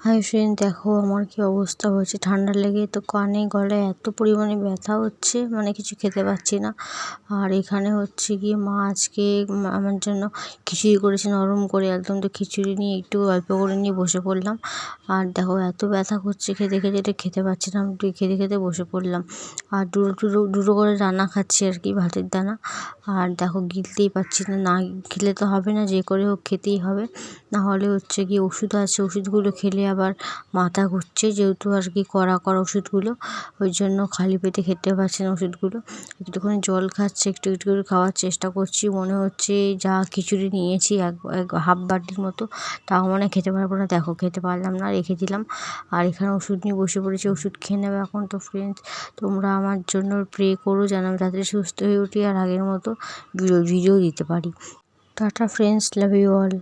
Hi friend, দেখো আমার কি অবস্থা হয়েছে। ঠান্ডা লেগে তো কানে গলায় এত পরিমাণে ব্যথা হচ্ছে, মানে কিছু খেতে পাচ্ছি না। আর এখানে হচ্ছে গিয়ে মা আজকে আমার জন্য খিচুড়ি করেছে নরম করে একদম। তো খিচুড়ি নিয়ে একটু অল্প করে নিয়ে বসে পড়লাম। আর দেখো এত ব্যথা করছে খেতে খেতে, এটা খেতে পাচ্ছি না, আমি খেতে খেতে বসে পড়লাম। আর দুটো করে রান্না খাচ্ছি আর কি, ভাতের দানা। আর দেখো গিলতেই পাচ্ছি না, না খেলে তো হবে না, যে করে হোক খেতেই হবে। না হলে হচ্ছে কি ওষুধ আছে, ওষুধগুলো খেলে আবার মাথা ঘুরছে, যেহেতু আর কি কড়া ওষুধগুলো, ওই জন্য খালি পেটে খেতে পারছি না ওষুধগুলো। একটুখানি জল খাচ্ছে, একটু একটু করে খাওয়ার চেষ্টা করছি। মনে হচ্ছে যা খিচুড়ি নিয়েছি এক হাফ বাটির মতো, তাও মনে খেতে পারবো না। দেখো খেতে পারলাম না, রেখে দিলাম। আর এখানে ওষুধ নিয়ে বসে পড়েছি, ওষুধ খেয়ে নেবে এখন। তো ফ্রেন্ডস, তোমরা আমার জন্য প্রে করো যেন আমি তাড়াতাড়ি সুস্থ হয়ে উঠি আর আগের মতো ভিডিও দিতে পারি। Tata friends, love you all.